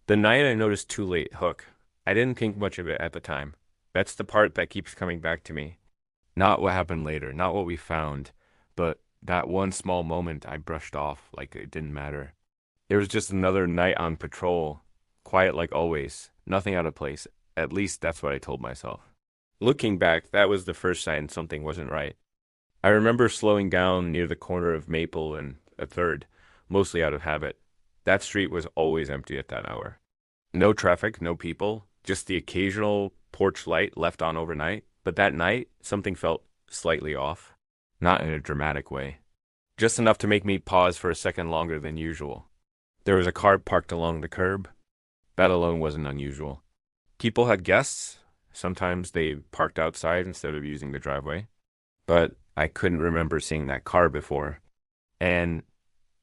The night I noticed Too Late Hook, I didn't think much of it at the time. That's the part that keeps coming back to me. Not what happened later, not what we found, but that one small moment I brushed off like it didn't matter. It was just another night on patrol, quiet like always, nothing out of place. At least that's what I told myself. Looking back, that was the first sign something wasn't right. I remember slowing down near the corner of Maple and a Third, mostly out of habit. That street was always empty at that hour. No traffic, no people, just the occasional porch light left on overnight. But that night, something felt slightly off. Not in a dramatic way. Just enough to make me pause for a second longer than usual. There was a car parked along the curb. That alone wasn't unusual. People had guests. Sometimes they parked outside instead of using the driveway. But I couldn't remember seeing that car before. And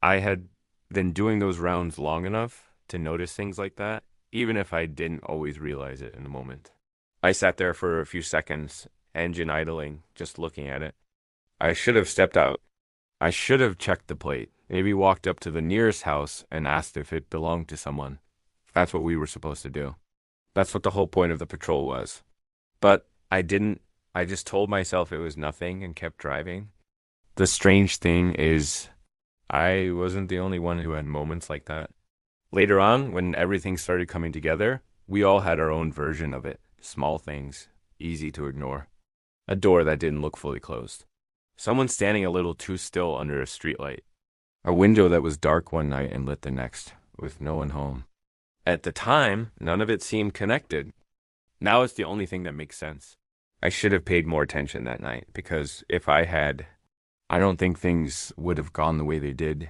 I had been doing those rounds long enough to notice things like that, even if I didn't always realize it in the moment. I sat there for a few seconds, engine idling, just looking at it. I should have stepped out. I should have checked the plate, maybe walked up to the nearest house and asked if it belonged to someone. That's what we were supposed to do. That's what the whole point of the patrol was. But I didn't. I just told myself it was nothing and kept driving. The strange thing is, I wasn't the only one who had moments like that. Later on, when everything started coming together, we all had our own version of it. Small things, easy to ignore. A door that didn't look fully closed. Someone standing a little too still under a streetlight. A window that was dark one night and lit the next, with no one home. At the time, none of it seemed connected. Now it's the only thing that makes sense. I should have paid more attention that night, because if I had, I don't think things would have gone the way they did.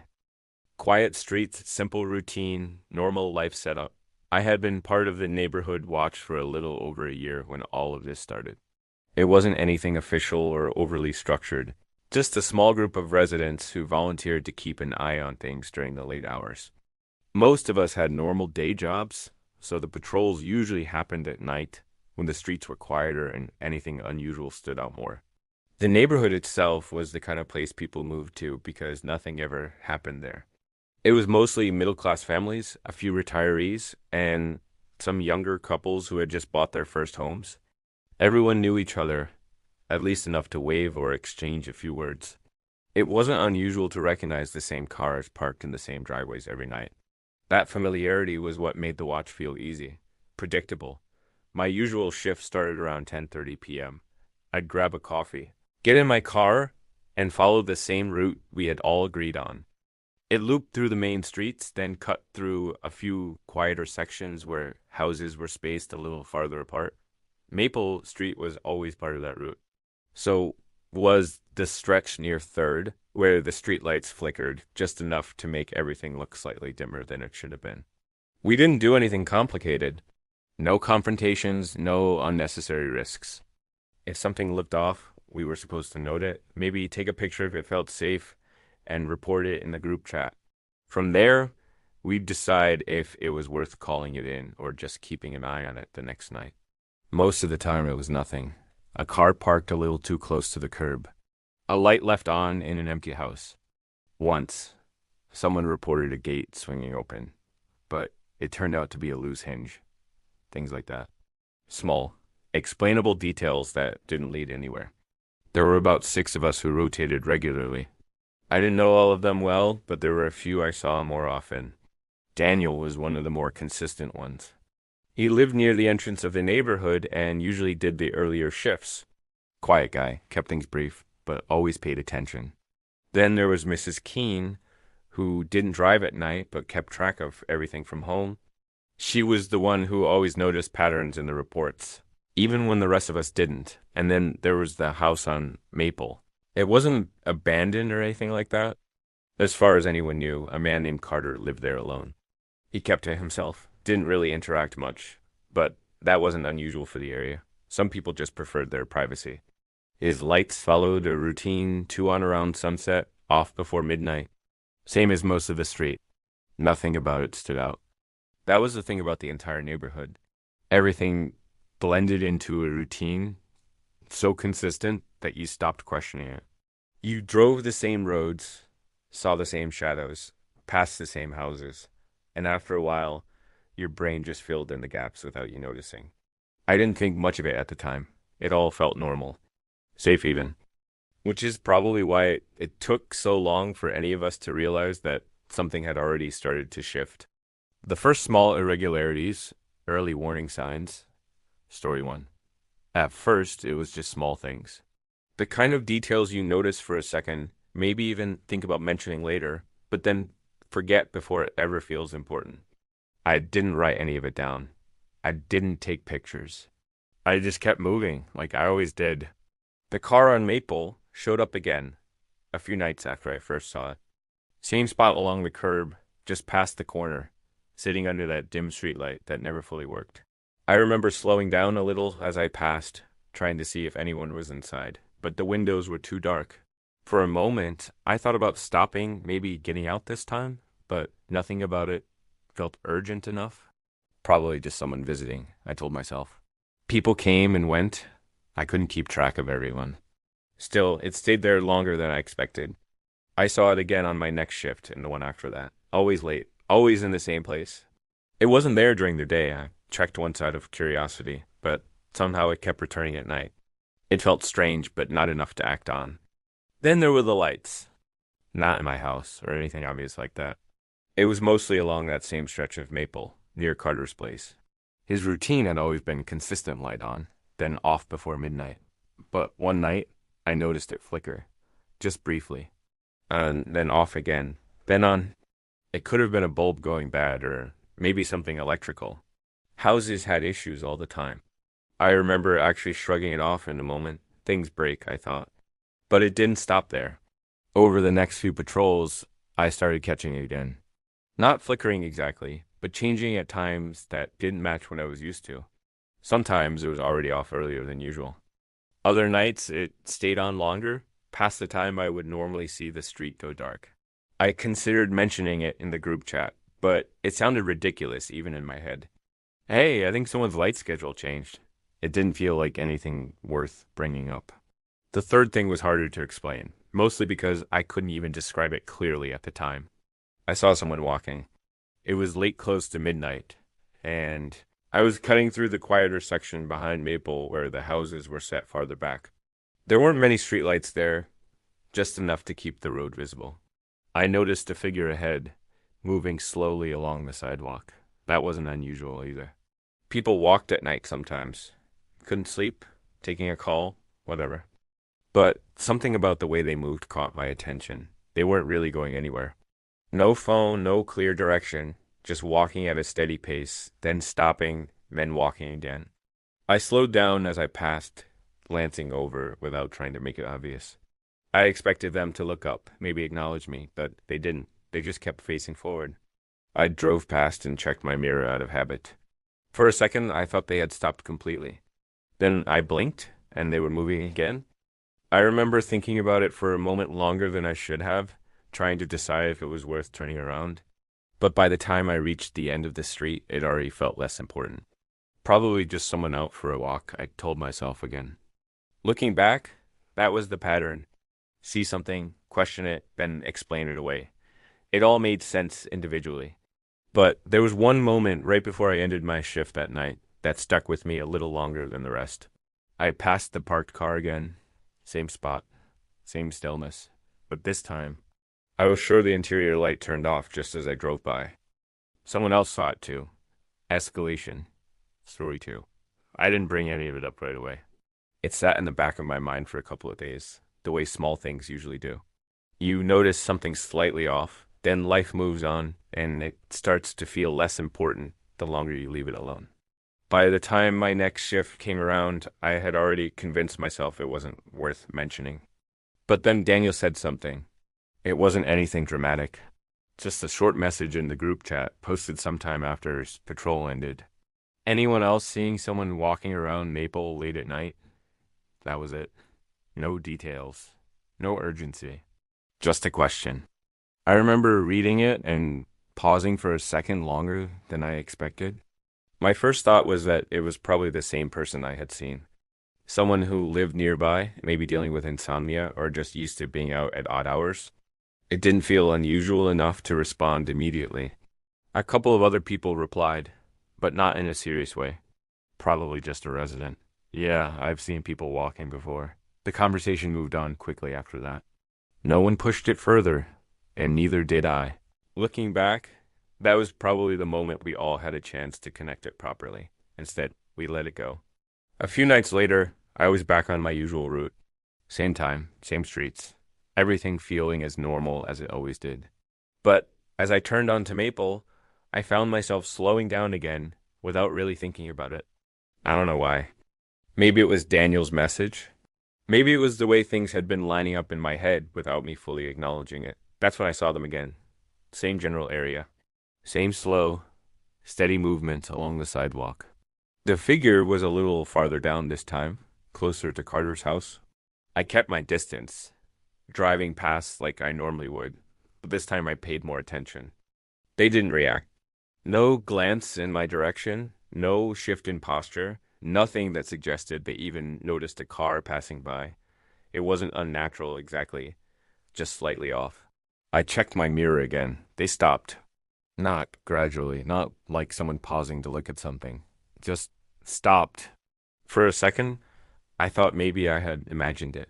Quiet streets, simple routine, normal life setup. I had been part of the neighborhood watch for a little over a year when all of this started. It wasn't anything official or overly structured, just a small group of residents who volunteered to keep an eye on things during the late hours. Most of us had normal day jobs, so the patrols usually happened at night when the streets were quieter and anything unusual stood out more. The neighborhood itself was the kind of place people moved to because nothing ever happened there. It was mostly middle class families, a few retirees, and some younger couples who had just bought their first homes. Everyone knew each other, at least enough to wave or exchange a few words. It wasn't unusual to recognize the same cars parked in the same driveways every night. That familiarity was what made the watch feel easy, predictable. My usual shift started around 10:30 p.m. I'd grab a coffee, get in my car, and follow the same route we had all agreed on. It looped through the main streets, then cut through a few quieter sections where houses were spaced a little farther apart. Maple Street was always part of that route. So was the stretch near Third, where the streetlights flickered just enough to make everything look slightly dimmer than it should have been. We didn't do anything complicated. No confrontations, no unnecessary risks. If something looked off, we were supposed to note it, maybe take a picture if it felt safe, and report it in the group chat. From there, we'd decide if it was worth calling it in or just keeping an eye on it the next night. Most of the time, it was nothing. A car parked a little too close to the curb. A light left on in an empty house. Once, someone reported a gate swinging open, but it turned out to be a loose hinge. Things like that. Small, explainable details that didn't lead anywhere. There were about 6 of us who rotated regularly. I didn't know all of them well, but there were a few I saw more often. Daniel was one of the more consistent ones. He lived near the entrance of the neighborhood and usually did the earlier shifts. Quiet guy, kept things brief, but always paid attention. Then there was Mrs. Keene, who didn't drive at night but kept track of everything from home. She was the one who always noticed patterns in the reports, even when the rest of us didn't. And then there was the house on Maple. It wasn't abandoned or anything like that. As far as anyone knew, a man named Carter lived there alone. He kept to himself, didn't really interact much, but that wasn't unusual for the area. Some people just preferred their privacy. His lights followed a routine 2 on around sunset, off before midnight. Same as most of the street. Nothing about it stood out. That was the thing about the entire neighborhood. Everything blended into a routine so consistent that you stopped questioning it. You drove the same roads, saw the same shadows, passed the same houses, and after a while, Your brain just filled in the gaps without you noticing. I didn't think much of it at the time. It all felt normal, safe even. Which is probably why it took so long for any of us to realize that something had already started to shift. The first small irregularities, early warning signs. Story one. At first, it was just small things. The kind of details you notice for a second, maybe even think about mentioning later, but then forget before it ever feels important. I didn't write any of it down. I didn't take pictures. I just kept moving, like I always did. The car on Maple showed up again, a few nights after I first saw it. Same spot along the curb, just past the corner, sitting under that dim streetlight that never fully worked. I remember slowing down a little as I passed, trying to see if anyone was inside, but the windows were too dark. For a moment, I thought about stopping, maybe getting out this time, but nothing about it felt urgent enough. Probably just someone visiting, I told myself. People came and went. I couldn't keep track of everyone. Still, it stayed there longer than I expected. I saw it again on my next shift and the one after that. Always late, always in the same place. It wasn't there during the day. I checked once out of curiosity, but somehow it kept returning at night. It felt strange, but not enough to act on. Then there were the lights. Not in my house or anything obvious like that. It was mostly along that same stretch of Maple, near Carter's place. His routine had always been consistent light on, then off before midnight. But one night, I noticed it flicker, just briefly, and then off again, then on. It could have been a bulb going bad, or maybe something electrical. Houses had issues all the time. I remember actually shrugging it off in a moment. Things break, I thought. But it didn't stop there. Over the next few patrols, I started catching it again. Not flickering exactly, but changing at times that didn't match what I was used to. Sometimes it was already off earlier than usual. Other nights, it stayed on longer, past the time I would normally see the street go dark. I considered mentioning it in the group chat, but it sounded ridiculous even in my head. Hey, I think someone's light schedule changed. It didn't feel like anything worth bringing up. The third thing was harder to explain, mostly because I couldn't even describe it clearly at the time. I saw someone walking. It was late close to midnight, and I was cutting through the quieter section behind Maple where the houses were set farther back. There weren't many streetlights there, just enough to keep the road visible. I noticed a figure ahead, moving slowly along the sidewalk. That wasn't unusual either. People walked at night sometimes. Couldn't sleep, taking a call, whatever. But something about the way they moved caught my attention. They weren't really going anywhere. No phone, no clear direction, just walking at a steady pace, then stopping, then walking again. I slowed down as I passed, glancing over without trying to make it obvious. I expected them to look up, maybe acknowledge me, but they didn't. They just kept facing forward. I drove past and checked my mirror out of habit. For a second, I thought they had stopped completely. Then I blinked, and they were moving again. I remember thinking about it for a moment longer than I should have, trying to decide if it was worth turning around. But by the time I reached the end of the street, it already felt less important. Probably just someone out for a walk, I told myself again. Looking back, that was the pattern. See something, question it, then explain it away. It all made sense individually. But there was one moment right before I ended my shift that night that stuck with me a little longer than the rest. I passed the parked car again. Same spot, same stillness. But this time, I was sure the interior light turned off just as I drove by. Someone else saw it too. Escalation. Story 2. I didn't bring any of it up right away. It sat in the back of my mind for a couple of days, the way small things usually do. You notice something slightly off, then life moves on, and it starts to feel less important the longer you leave it alone. By the time my next shift came around, I had already convinced myself it wasn't worth mentioning. But then Daniel said something. It wasn't anything dramatic. Just a short message in the group chat posted sometime after his patrol ended. Anyone else seeing someone walking around Maple late at night? That was it. No details. No urgency. Just a question. I remember reading it and pausing for a second longer than I expected. My first thought was that it was probably the same person I had seen. Someone who lived nearby, maybe dealing with insomnia or just used to being out at odd hours. It didn't feel unusual enough to respond immediately. A couple of other people replied, but not in a serious way. Probably just a resident. Yeah, I've seen people walking before. The conversation moved on quickly after that. No one pushed it further, and neither did I. Looking back, that was probably the moment we all had a chance to connect it properly. Instead, we let it go. A few nights later, I was back on my usual route. Same time, same streets. Everything feeling as normal as it always did. But as I turned onto Maple, I found myself slowing down again without really thinking about it. I don't know why. Maybe it was Daniel's message. Maybe it was the way things had been lining up in my head without me fully acknowledging it. That's when I saw them again. Same general area. Same slow, steady movement along the sidewalk. The figure was a little farther down this time, closer to Carter's house. I kept my distance, driving past like I normally would, but this time I paid more attention. They didn't react. No glance in my direction, no shift in posture, nothing that suggested they even noticed a car passing by. It wasn't unnatural exactly, just slightly off. I checked my mirror again. They stopped. Not gradually, not like someone pausing to look at something. Just stopped. For a second, I thought maybe I had imagined it.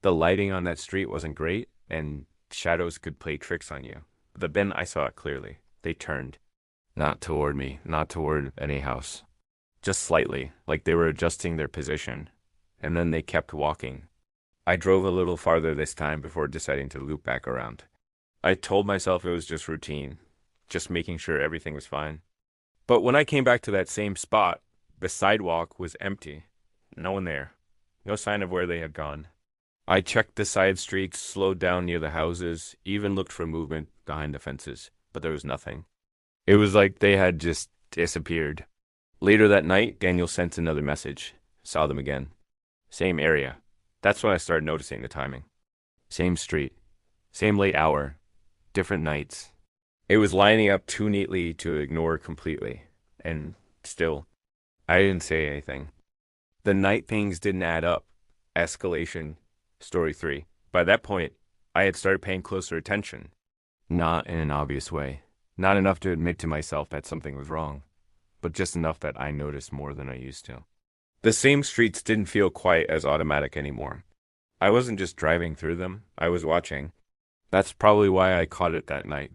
The lighting on that street wasn't great, and shadows could play tricks on you. But then I saw it clearly. They turned. Not toward me, not toward any house. Just slightly, like they were adjusting their position. And then they kept walking. I drove a little farther this time before deciding to loop back around. I told myself it was just routine, just making sure everything was fine. But when I came back to that same spot, the sidewalk was empty. No one there. No sign of where they had gone. I checked the side streets, slowed down near the houses, even looked for movement behind the fences, but there was nothing. It was like they had just disappeared. Later that night, Daniel sent another message. Saw them again. Same area. That's when I started noticing the timing. Same street. Same late hour. Different nights. It was lining up too neatly to ignore completely. And still, I didn't say anything. The night things didn't add up. Escalation. Story 3. By that point, I had started paying closer attention. Not in an obvious way. Not enough to admit to myself that something was wrong, but just enough that I noticed more than I used to. The same streets didn't feel quite as automatic anymore. I wasn't just driving through them, I was watching. That's probably why I caught it that night.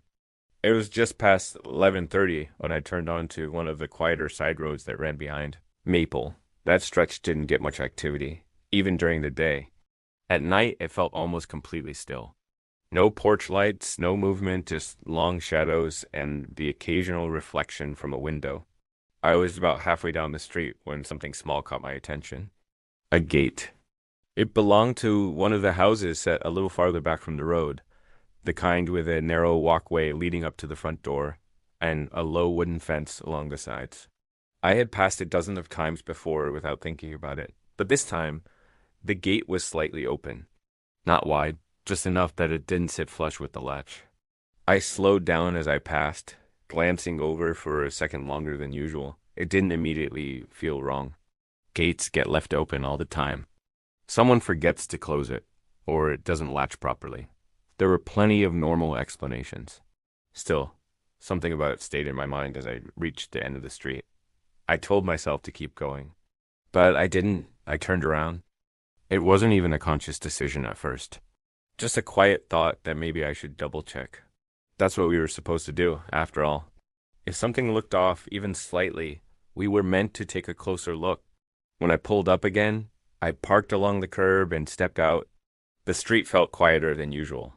It was just past 11:30 when I turned onto one of the quieter side roads that ran behind Maple. That stretch didn't get much activity, even during the day. At night, it felt almost completely still. No porch lights, no movement, just long shadows and the occasional reflection from a window. I was about halfway down the street when something small caught my attention. A gate. It belonged to one of the houses set a little farther back from the road, the kind with a narrow walkway leading up to the front door and a low wooden fence along the sides. I had passed it dozens of times before without thinking about it, but this time, the gate was slightly open. Not wide, just enough that it didn't sit flush with the latch. I slowed down as I passed, glancing over for a second longer than usual. It didn't immediately feel wrong. Gates get left open all the time. Someone forgets to close it, or it doesn't latch properly. There were plenty of normal explanations. Still, something about it stayed in my mind as I reached the end of the street. I told myself to keep going. But I didn't. I turned around. It wasn't even a conscious decision at first. Just a quiet thought that maybe I should double check. That's what we were supposed to do, after all. If something looked off even slightly, we were meant to take a closer look. When I pulled up again, I parked along the curb and stepped out. The street felt quieter than usual.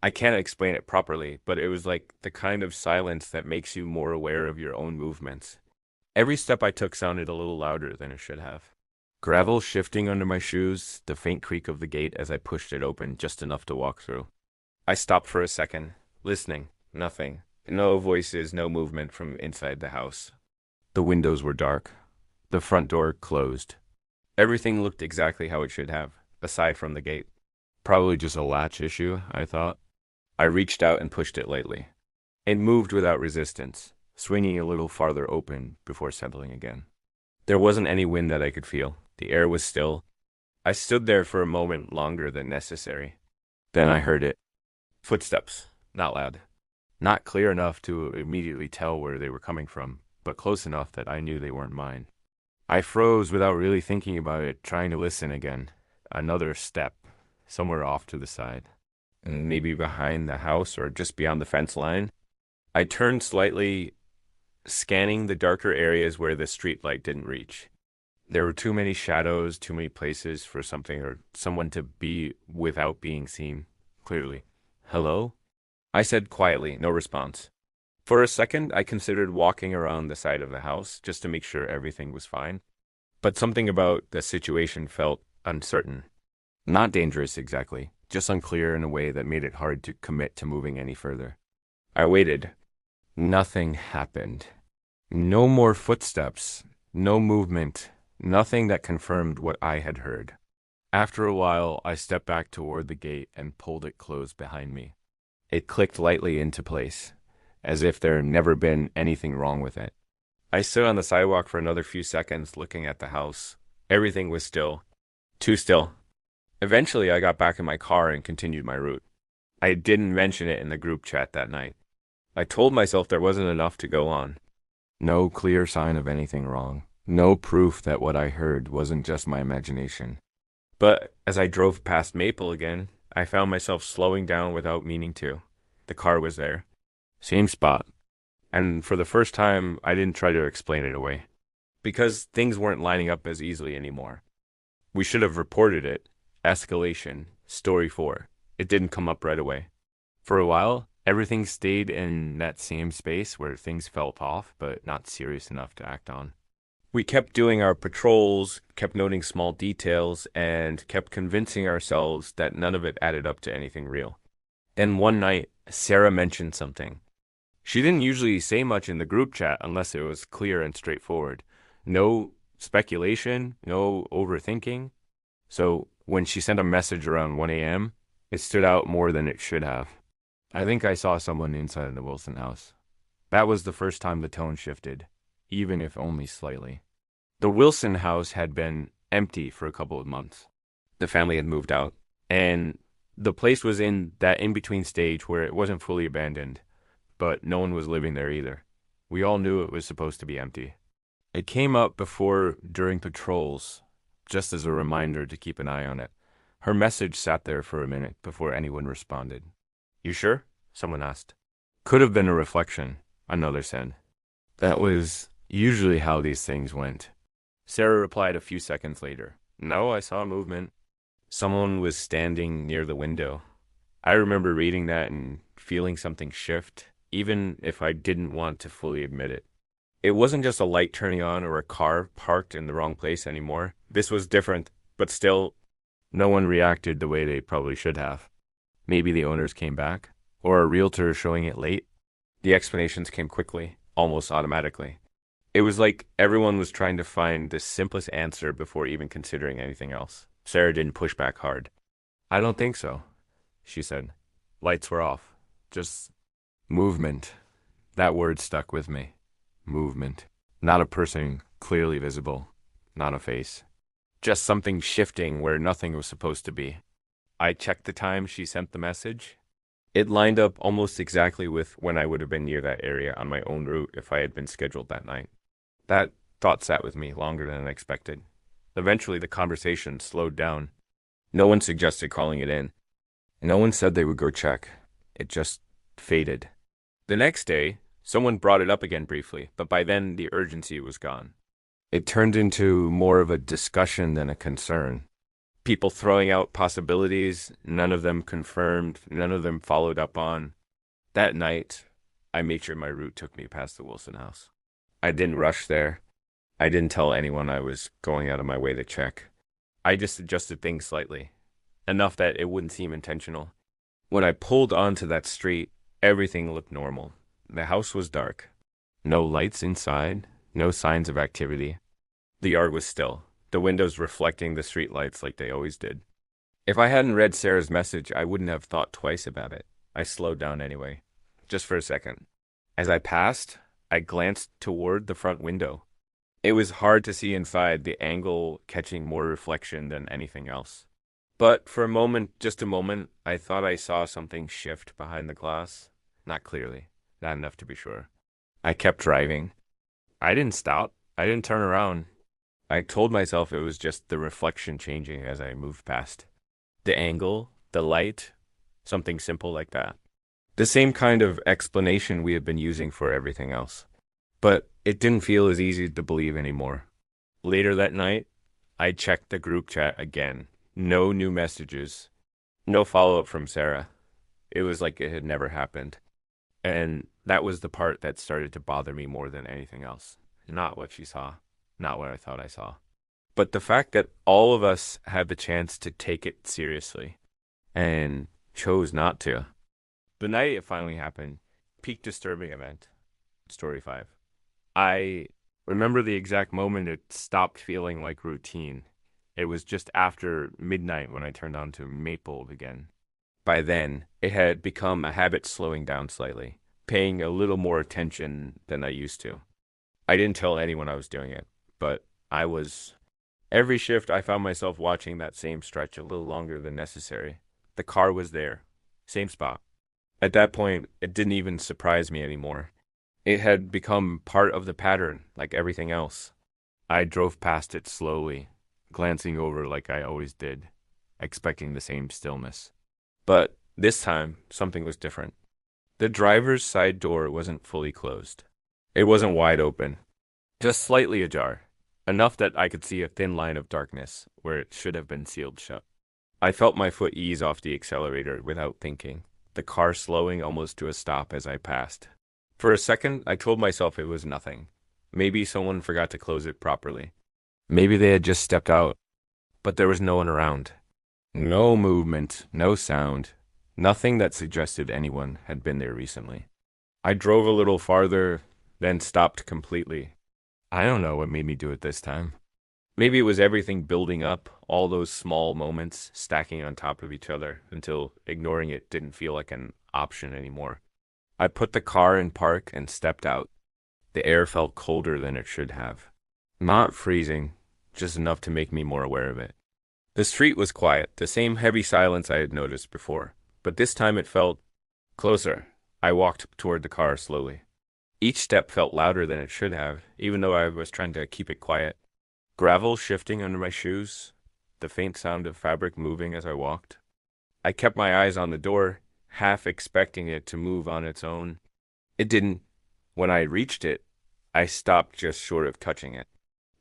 I can't explain it properly, but it was like the kind of silence that makes you more aware of your own movements. Every step I took sounded a little louder than it should have. Gravel shifting under my shoes, the faint creak of the gate as I pushed it open just enough to walk through. I stopped for a second, listening. Nothing. No voices, no movement from inside the house. The windows were dark. The front door closed. Everything looked exactly how it should have, aside from the gate. Probably just a latch issue, I thought. I reached out and pushed it lightly. It moved without resistance, swinging a little farther open before settling again. There wasn't any wind that I could feel. The air was still. I stood there for a moment longer than necessary. Then I heard it. Footsteps, not loud. Not clear enough to immediately tell where they were coming from, but close enough that I knew they weren't mine. I froze without really thinking about it, trying to listen again. Another step, somewhere off to the side, maybe behind the house or just beyond the fence line. I turned slightly, scanning the darker areas where the street light didn't reach. There were too many shadows, too many places for something or someone to be without being seen clearly. Hello? I said quietly, no response. For a second, I considered walking around the side of the house just to make sure everything was fine. But something about the situation felt uncertain. Not dangerous exactly, just unclear in a way that made it hard to commit to moving any further. I waited. Nothing happened. No more footsteps, no movement, nothing that confirmed what I had heard. After a while, I stepped back toward the gate and pulled it closed behind me. It clicked lightly into place, as if there had never been anything wrong with it. I stood on the sidewalk for another few seconds looking at the house. Everything was still. Too still. Eventually, I got back in my car and continued my route. I didn't mention it in the group chat that night. I told myself there wasn't enough to go on. No clear sign of anything wrong. No proof that what I heard wasn't just my imagination. But as I drove past Maple again, I found myself slowing down without meaning to. The car was there. Same spot. And for the first time, I didn't try to explain it away. Because things weren't lining up as easily anymore. We should have reported it. Escalation. Story 4. It didn't come up right away. For a while, everything stayed in that same space where things felt off, but not serious enough to act on. We kept doing our patrols, kept noting small details, and kept convincing ourselves that none of it added up to anything real. Then one night, Sarah mentioned something. She didn't usually say much in the group chat unless it was clear and straightforward. No speculation, no overthinking. So when she sent a message around 1 a.m., it stood out more than it should have. I think I saw someone inside the Wilson house. That was the first time the tone shifted, even if only slightly. The Wilson house had been empty for a couple of months. The family had moved out, and the place was in that in-between stage where it wasn't fully abandoned, but no one was living there either. We all knew it was supposed to be empty. It came up before during patrols, just as a reminder to keep an eye on it. Her message sat there for a minute before anyone responded. You sure? Someone asked. Could have been a reflection, another said. That was usually how these things went. Sarah replied a few seconds later. No, I saw movement. Someone was standing near the window. I remember reading that and feeling something shift, even if I didn't want to fully admit it. It wasn't just a light turning on or a car parked in the wrong place anymore. This was different, but still, no one reacted the way they probably should have. Maybe the owners came back, or a realtor showing it late. The explanations came quickly, almost automatically. It was like everyone was trying to find the simplest answer before even considering anything else. Sarah didn't push back hard. I don't think so, she said. Lights were off. Just movement. That word stuck with me. Movement. Not a person clearly visible. Not a face. Just something shifting where nothing was supposed to be. I checked the time she sent the message. It lined up almost exactly with when I would have been near that area on my own route if I had been scheduled that night. That thought sat with me longer than I expected. Eventually, the conversation slowed down. No one suggested calling it in. No one said they would go check. It just faded. The next day, someone brought it up again briefly, but by then the urgency was gone. It turned into more of a discussion than a concern. People throwing out possibilities, none of them confirmed, none of them followed up on. That night, I made sure my route took me past the Wilson house. I didn't rush there. I didn't tell anyone I was going out of my way to check. I just adjusted things slightly, enough that it wouldn't seem intentional. When I pulled onto that street, everything looked normal. The house was dark. No lights inside, no signs of activity. The yard was still, the windows reflecting the street lights like they always did. If I hadn't read Sarah's message, I wouldn't have thought twice about it. I slowed down anyway, just for a second. As I passed, I glanced toward the front window. It was hard to see inside, the angle catching more reflection than anything else. But for a moment, just a moment, I thought I saw something shift behind the glass. Not clearly, not enough to be sure. I kept driving. I didn't stop. I didn't turn around. I told myself it was just the reflection changing as I moved past. The angle, the light, something simple like that. The same kind of explanation we had been using for everything else. But it didn't feel as easy to believe anymore. Later that night, I checked the group chat again. No new messages. No follow up from Sarah. It was like it had never happened. And that was the part that started to bother me more than anything else. Not what she saw, not what I thought I saw, but the fact that all of us had the chance to take it seriously and chose not to. The night it finally happened, peak disturbing event, story 5. I remember the exact moment it stopped feeling like routine. It was just after midnight when I turned on to Maple again. By then, it had become a habit slowing down slightly, paying a little more attention than I used to. I didn't tell anyone I was doing it, but I was. Every shift, I found myself watching that same stretch a little longer than necessary. The car was there, same spot. At that point, it didn't even surprise me anymore. It had become part of the pattern, like everything else. I drove past it slowly, glancing over like I always did, expecting the same stillness. But this time, something was different. The driver's side door wasn't fully closed. It wasn't wide open, just slightly ajar, enough that I could see a thin line of darkness where it should have been sealed shut. I felt my foot ease off the accelerator without thinking, the car slowing almost to a stop as I passed. For a second, I told myself it was nothing. Maybe someone forgot to close it properly. Maybe they had just stepped out, but there was no one around. No movement, no sound, nothing that suggested anyone had been there recently. I drove a little farther, then stopped completely. I don't know what made me do it this time. Maybe it was everything building up, all those small moments stacking on top of each other until ignoring it didn't feel like an option anymore. I put the car in park and stepped out. The air felt colder than it should have. Not freezing, just enough to make me more aware of it. The street was quiet, the same heavy silence I had noticed before, but this time it felt closer. I walked toward the car slowly. Each step felt louder than it should have, even though I was trying to keep it quiet. Gravel shifting under my shoes, the faint sound of fabric moving as I walked. I kept my eyes on the door, half expecting it to move on its own. It didn't. When I reached it, I stopped just short of touching it.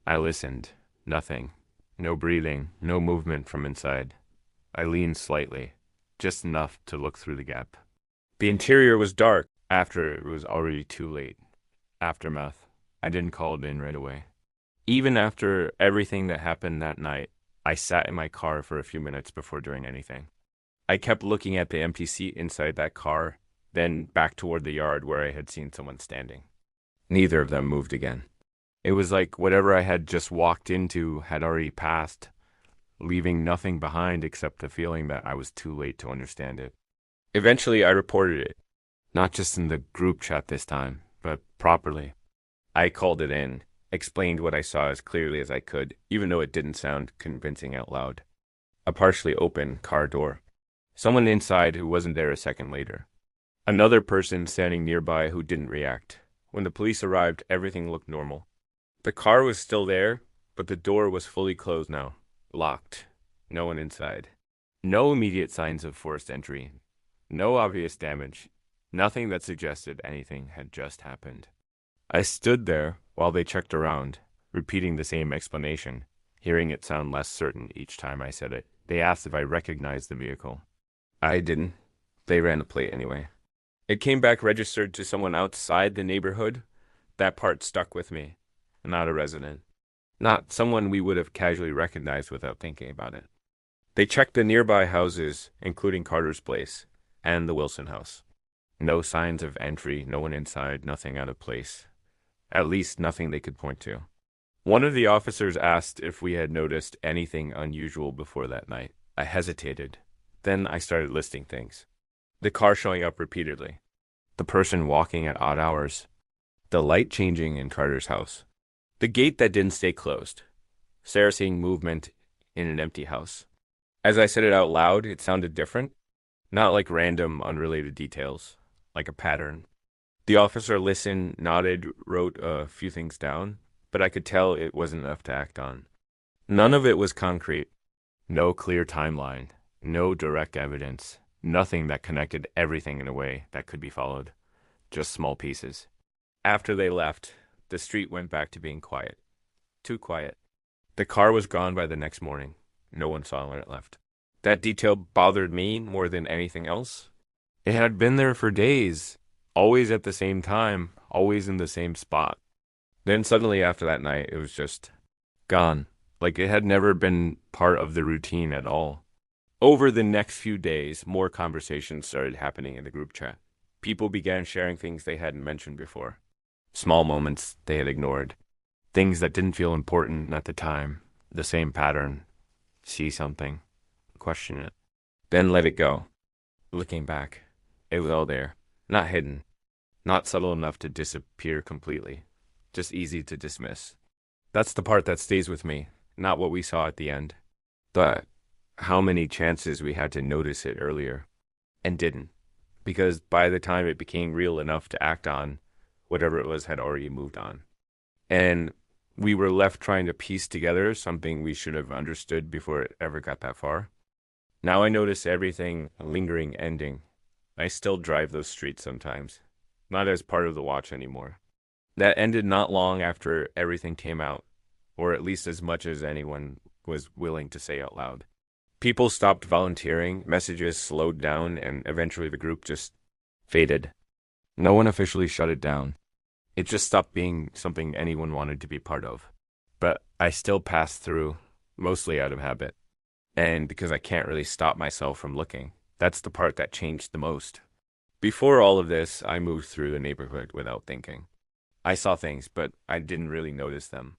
I listened. Nothing. No breathing, no movement from inside. I leaned slightly, just enough to look through the gap. The interior was dark after it was already too late. Aftermath. I didn't call it in right away. Even after everything that happened that night, I sat in my car for a few minutes before doing anything. I kept looking at the empty seat inside that car, then back toward the yard where I had seen someone standing. Neither of them moved again. It was like whatever I had just walked into had already passed, leaving nothing behind except the feeling that I was too late to understand it. Eventually, I reported it, not just in the group chat this time, but properly. I called it in, explained what I saw as clearly as I could, even though it didn't sound convincing out loud. A partially open car door. Someone inside who wasn't there a second later. Another person standing nearby who didn't react. When the police arrived, everything looked normal. The car was still there, but the door was fully closed now, locked. No one inside. No immediate signs of forced entry. No obvious damage. Nothing that suggested anything had just happened. I stood there while they checked around, repeating the same explanation, hearing it sound less certain each time I said it. They asked if I recognized the vehicle. I didn't. They ran the plate anyway. It came back registered to someone outside the neighborhood. That part stuck with me. Not a resident. Not someone we would have casually recognized without thinking about it. They checked the nearby houses, including Carter's place and the Wilson house. No signs of entry, no one inside, nothing out of place. At least nothing they could point to. One of the officers asked if we had noticed anything unusual before that night. I hesitated. Then I started listing things. The car showing up repeatedly. The person walking at odd hours. The light changing in Carter's house. The gate that didn't stay closed. Sarah seeing movement in an empty house. As I said it out loud, it sounded different. Not like random, unrelated details. Like a pattern. The officer listened, nodded, wrote a few things down, but I could tell it wasn't enough to act on. None of it was concrete. No clear timeline, no direct evidence, nothing that connected everything in a way that could be followed, just small pieces. After they left, the street went back to being quiet. Too quiet. The car was gone by the next morning. No one saw when it left. That detail bothered me more than anything else. It had been there for days, always at the same time, always in the same spot. Then suddenly after that night, it was just gone. Like it had never been part of the routine at all. Over the next few days, more conversations started happening in the group chat. People began sharing things they hadn't mentioned before. Small moments they had ignored. Things that didn't feel important at the time. The same pattern. See something. Question it. Then let it go. Looking back, it was all there. Not hidden. Not subtle enough to disappear completely. Just easy to dismiss. That's the part that stays with me. Not what we saw at the end. But how many chances we had to notice it earlier. And didn't. Because by the time it became real enough to act on, whatever it was had already moved on. And we were left trying to piece together something we should have understood before it ever got that far. Now I notice everything a lingering ending. I still drive those streets sometimes, not as part of the watch anymore. That ended not long after everything came out, or at least as much as anyone was willing to say out loud. People stopped volunteering, messages slowed down, and eventually the group just faded. No one officially shut it down. It just stopped being something anyone wanted to be part of. But I still pass through, mostly out of habit. And because I can't really stop myself from looking. That's the part that changed the most. Before all of this, I moved through the neighborhood without thinking. I saw things, but I didn't really notice them.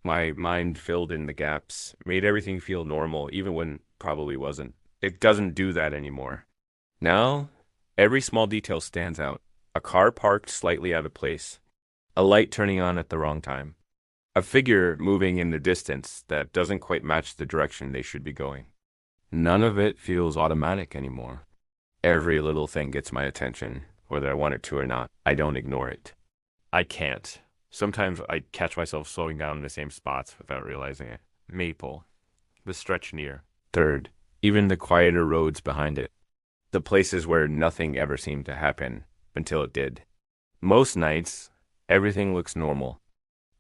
My mind filled in the gaps, made everything feel normal, even when probably wasn't. It doesn't do that anymore. Now, every small detail stands out. A car parked slightly out of place. A light turning on at the wrong time. A figure moving in the distance that doesn't quite match the direction they should be going. None of it feels automatic anymore. Every little thing gets my attention, whether I want it to or not. I don't ignore it. I can't. Sometimes I catch myself slowing down in the same spots without realizing it. Maple. The stretch near. Third. Even the quieter roads behind it. The places where nothing ever seemed to happen until it did. Most nights, everything looks normal.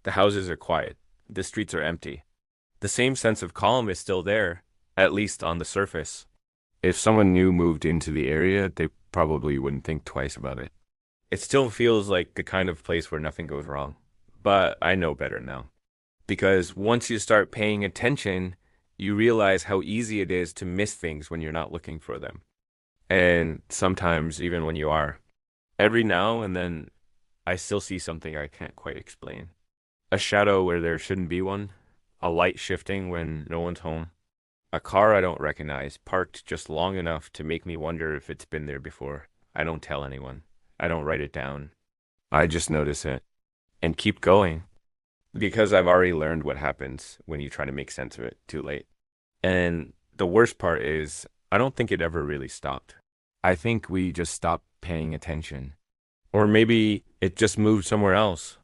The houses are quiet. The streets are empty. The same sense of calm is still there, at least on the surface. If someone new moved into the area, they probably wouldn't think twice about it. It still feels like the kind of place where nothing goes wrong. But I know better now. Because once you start paying attention, you realize how easy it is to miss things when you're not looking for them. And sometimes, even when you are. Every now and then, I still see something I can't quite explain. A shadow where there shouldn't be one. A light shifting when no one's home. A car I don't recognize, parked just long enough to make me wonder if it's been there before. I don't tell anyone. I don't write it down. I just notice it. And keep going. Because I've already learned what happens when you try to make sense of it too late. And the worst part is, I don't think it ever really stopped. I think we just stopped paying attention. Or maybe it just moved somewhere else.